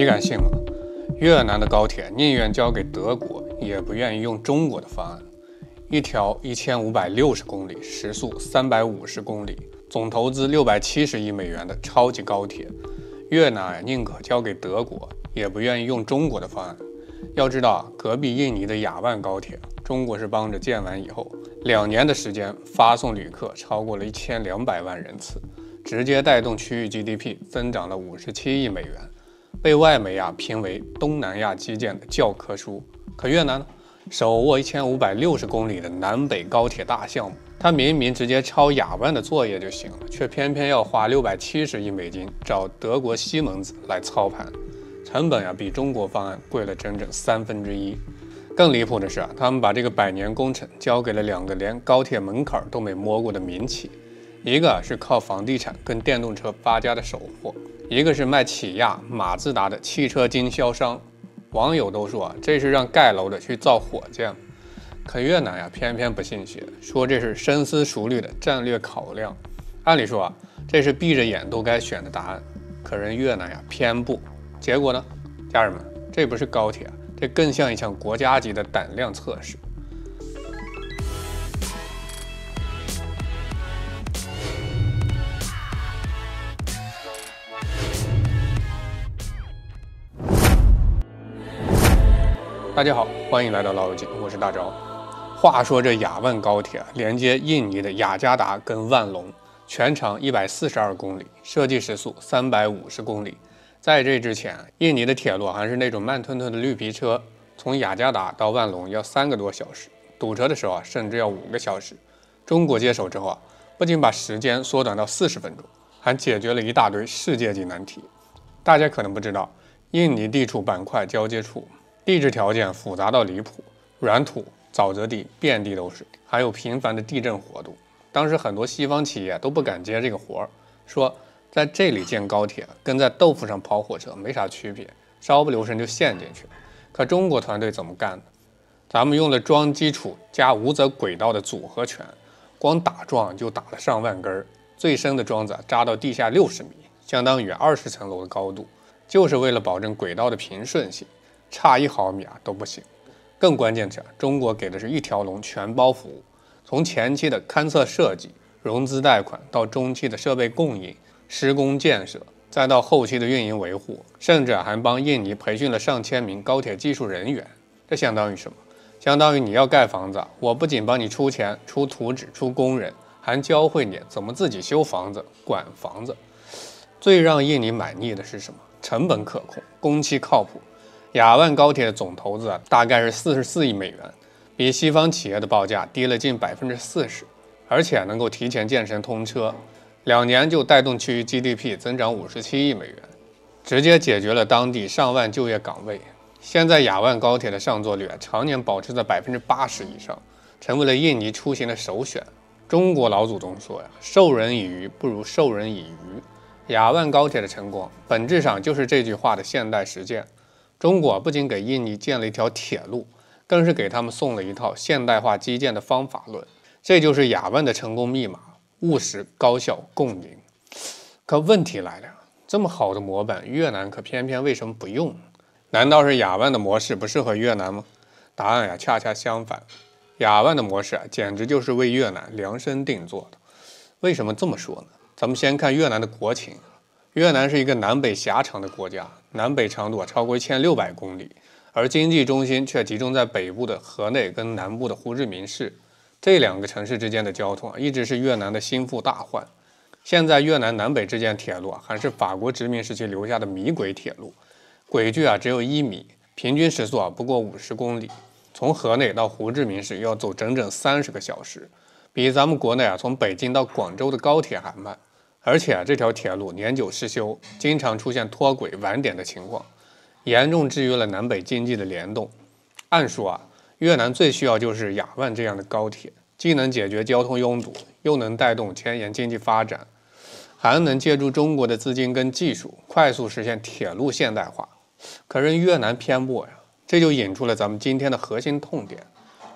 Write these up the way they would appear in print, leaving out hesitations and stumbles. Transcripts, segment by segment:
你敢信吗？越南的高铁宁愿交给德国，也不愿意用中国的方案。一条1560公里、时速350公里、总投资670亿美元的超级高铁，越南宁可交给德国，也不愿意用中国的方案。要知道，隔壁印尼的雅万高铁，中国是帮着建完以后，2年的时间发送旅客超过了1200万人次，直接带动区域 GDP 增长了57亿美元，被外媒评为东南亚基建的教科书。可越南呢，手握1560公里的南北高铁大项目，它明明直接抄雅万的作业就行了，却偏偏要花670亿美金找德国西门子来操盘，成本比中国方案贵了整整1/3。更离谱的是他们把这个100年工程交给了2个连高铁门槛都没摸过的民企，一个是靠房地产跟电动车发家的首货，一个是卖起亚、马自达的汽车经销商。网友都说这是让盖楼的去造火箭，可越南偏偏不信邪，说这是深思熟虑的战略考量。按理说这是闭着眼都该选的答案，可人越南偏不。结果呢，家人们，这不是高铁这更像一项国家级的胆量测试。大家好，欢迎来到老友记，我是大钊。话说这雅万高铁连接印尼的雅加达跟万隆，全长142公里，设计时速350公里。在这之前，印尼的铁路还是那种慢吞吞的绿皮车，从雅加达到万隆要3个多小时，堵车的时候甚至要5个小时。中国接手之后不仅把时间缩短到40分钟，还解决了一大堆世界级难题。大家可能不知道，印尼地处板块交接处，地质条件复杂到离谱，软土、沼泽地遍地都是，还有频繁的地震活动。当时很多西方企业都不敢接这个活儿，说在这里建高铁跟在豆腐上跑火车没啥区别，稍不留神就陷进去。可中国团队怎么干的？咱们用了桩基础加无则轨道的组合拳，光打桩就打了上万根，最深的桩子扎到地下60米，相当于20层楼的高度，就是为了保证轨道的平顺性，差1毫米都不行。更关键是中国给的是一条龙全包服务，从前期的勘测设计、融资贷款，到中期的设备供应、施工建设，再到后期的运营维护，甚至还帮印尼培训了上千名高铁技术人员。这相当于什么？相当于你要盖房子，我不仅帮你出钱、出图纸、出工人，还教会你怎么自己修房子、管房子。最让印尼满意的是什么？成本可控，工期靠谱。雅万高铁的总投资大概是44亿美元，比西方企业的报价低了近40%，而且能够提前建成通车，2年就带动区域 GDP 增长57亿美元，直接解决了当地上万就业岗位。现在雅万高铁的上座率常年保持在80%以上，成为了印尼出行的首选。中国老祖宗说授人以鱼不如授人以渔。雅万高铁的成功本质上就是这句话的现代实践。中国不仅给印尼建了一条铁路，更是给他们送了一套现代化基建的方法论。这就是雅万的成功密码：务实、高效、共赢。可问题来了，这么好的模板，越南可偏偏为什么不用？难道是雅万的模式不适合越南吗？答案恰恰相反。雅万的模式简直就是为越南量身定做的。为什么这么说呢？咱们先看越南的国情。越南是一个南北狭长的国家，南北长度超过1600公里，而经济中心却集中在北部的河内跟南部的胡志明市。这2个城市之间的交通一直是越南的心腹大患。现在越南南北之间铁路还是法国殖民时期留下的米轨铁路，轨距只有1米，平均时速不过50公里，从河内到胡志明市要走整整30个小时，比咱们国内从北京到广州的高铁还慢。而且这条铁路年久失修，经常出现脱轨晚点的情况，严重制约了南北经济的联动。按说越南最需要就是雅万这样的高铁，既能解决交通拥堵，又能带动前沿经济发展，还能借助中国的资金跟技术，快速实现铁路现代化。可是越南偏不这就引出了咱们今天的核心痛点：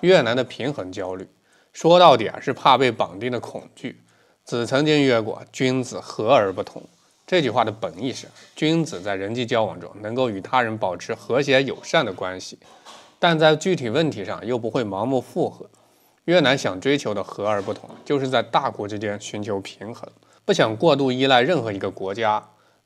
越南的平衡焦虑。说到底是怕被绑定的恐惧。子曾经曰过，君子和而不同。这句话的本意是，君子在人际交往中能够与他人保持和谐友善的关系，但在具体问题上又不会盲目附和。越南想追求的和而不同，就是在大国之间寻求平衡，不想过度依赖任何一个国家。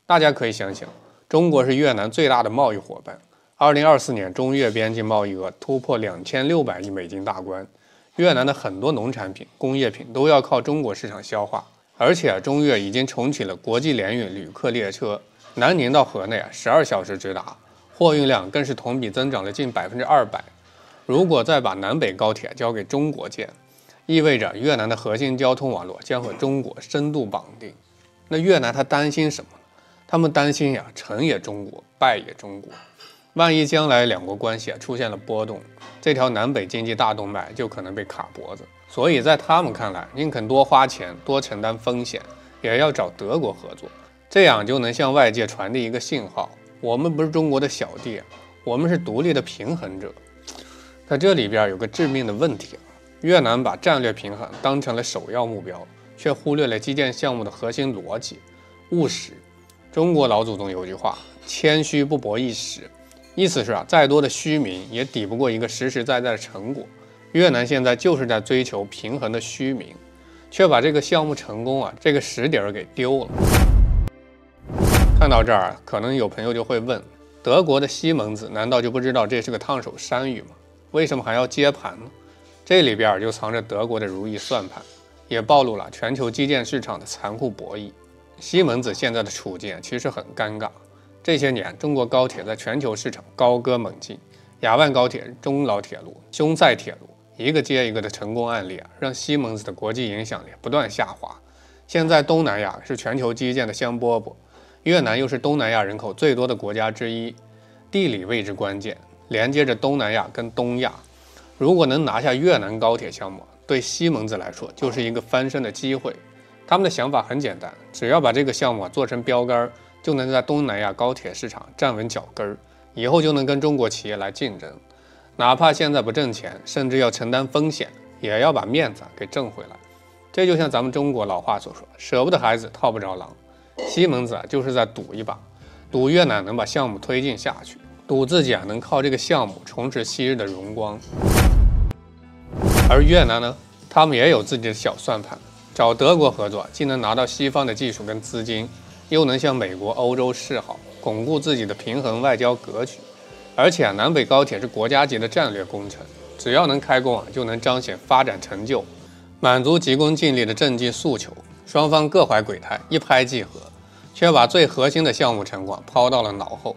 大家可以想想，中国是越南最大的贸易伙伴，2024年中越边境贸易额突破2600亿美金大关，越南的很多农产品、工业品都要靠中国市场消化。而且中越已经重启了国际联运旅客列车，南宁到河内12小时直达，货运量更是同比增长了近200%。如果再把南北高铁交给中国建，意味着越南的核心交通网络将和中国深度绑定。那越南他担心什么？他们担心成也中国，败也中国。万一将来两国关系出现了波动，这条南北经济大动脉就可能被卡脖子。所以在他们看来，宁肯多花钱、多承担风险，也要找德国合作，这样就能向外界传递一个信号：我们不是中国的小弟，我们是独立的平衡者。可这里边有个致命的问题，越南把战略平衡当成了首要目标，却忽略了基建项目的核心逻辑：务实。中国老祖宗有句话：谦虚不博一时，意思是再多的虚名也抵不过一个实实在在的成果。越南现在就是在追求平衡的虚名，却把这个项目成功这个实底儿给丢了。看到这儿，可能有朋友就会问：德国的西门子难道就不知道这是个烫手山芋吗？为什么还要接盘呢？这里边就藏着德国的如意算盘，也暴露了全球基建市场的残酷博弈。西门子现在的处境其实很尴尬。这些年，中国高铁在全球市场高歌猛进，雅万高铁、中老铁路、匈塞铁路一个接一个的成功案例让西门子的国际影响力不断下滑。现在东南亚是全球基建的香饽饽，越南又是东南亚人口最多的国家之一，地理位置关键，连接着东南亚跟东亚。如果能拿下越南高铁项目，对西门子来说就是一个翻身的机会。他们的想法很简单，只要把这个项目做成标杆，就能在东南亚高铁市场站稳脚跟，以后就能跟中国企业来竞争。哪怕现在不挣钱，甚至要承担风险，也要把面子给挣回来。这就像咱们中国老话所说，舍不得孩子套不着狼。西门子就是在赌一把，赌越南能把项目推进下去，赌自己能靠这个项目重拾昔日的荣光。而越南呢，他们也有自己的小算盘，找德国合作，既能拿到西方的技术跟资金，又能向美国、欧洲示好，巩固自己的平衡外交格局。而且南北高铁是国家级的战略工程，只要能开工就能彰显发展成就，满足急功近利的政绩诉求。双方各怀鬼胎，一拍即合，却把最核心的项目成果抛到了脑后。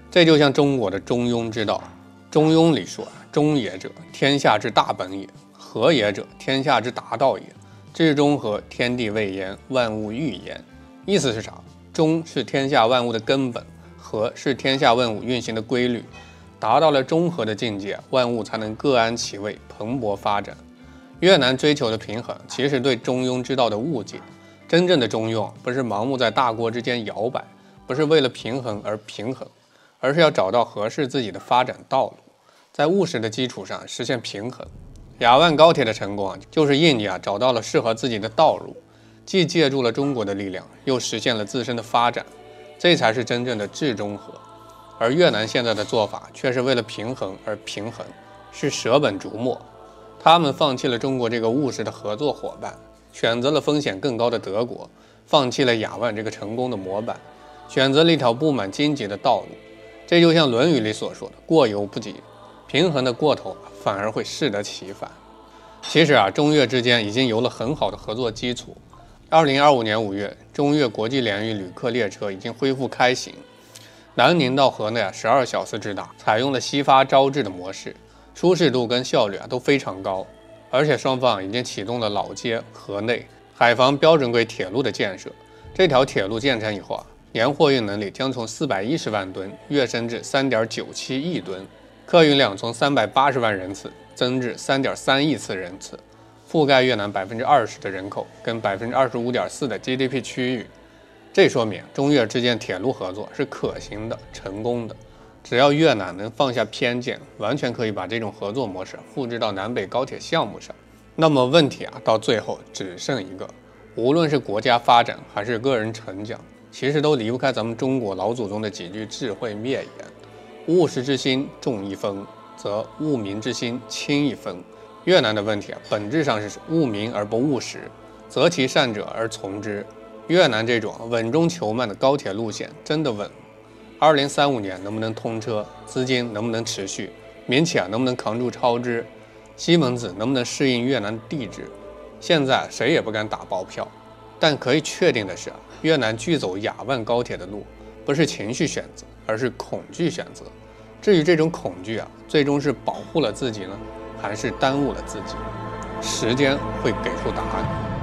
这就像中国的中庸之道。中庸里说：中也者，天下之大本也；和也者，天下之达道也。至中和，天地未焉，万物欲焉。意思是啥？中是天下万物的根本，和是天下万物运行的规律。达到了中和的境界，万物才能各安其位，蓬勃发展。越南追求的平衡，其实对中庸之道的误解。真正的中庸不是盲目在大国之间摇摆，不是为了平衡而平衡，而是要找到合适自己的发展道路，在务实的基础上实现平衡。雅万高铁的成功就是印尼找到了适合自己的道路，既借助了中国的力量，又实现了自身的发展，这才是真正的至中和。而越南现在的做法却是为了平衡而平衡，是舍本逐末。他们放弃了中国这个务实的合作伙伴，选择了风险更高的德国，放弃了雅万这个成功的模板，选择了一条布满荆棘的道路。这就像《论语》里所说的过犹不及，平衡的过头反而会适得其反。其实中越之间已经有了很好的合作基础。2025年5月，中越国际联运旅客列车已经恢复开行，南宁到河内12小时直达，采用了西发招致的模式，舒适度跟效率都非常高。而且双方已经启动了老街、河内、海防标准轨铁路的建设。这条铁路建成以后年货运能力将从410万吨跃升至3.97亿吨，客运量从380万人次增至3.3亿次人次，覆盖越南20%的人口跟25.4%的 GDP 区域。这说明中越之间铁路合作是可行的、成功的。只要越南能放下偏见，完全可以把这种合作模式复制到南北高铁项目上。那么问题到最后只剩一个，无论是国家发展还是个人成长，其实都离不开咱们中国老祖宗的几句智慧妙言：务实之心重一分，则务民之心轻一分。越南的问题本质上是务民而不务实，择其善者而从之。越南这种稳中求慢的高铁路线真的稳吗？2035年能不能通车？资金能不能持续？民企能不能扛住超支？西门子能不能适应越南的地质？现在谁也不敢打包票。但可以确定的是，越南拒走雅万高铁的路，不是情绪选择，而是恐惧选择。至于这种恐惧最终是保护了自己呢，还是耽误了自己？时间会给出答案。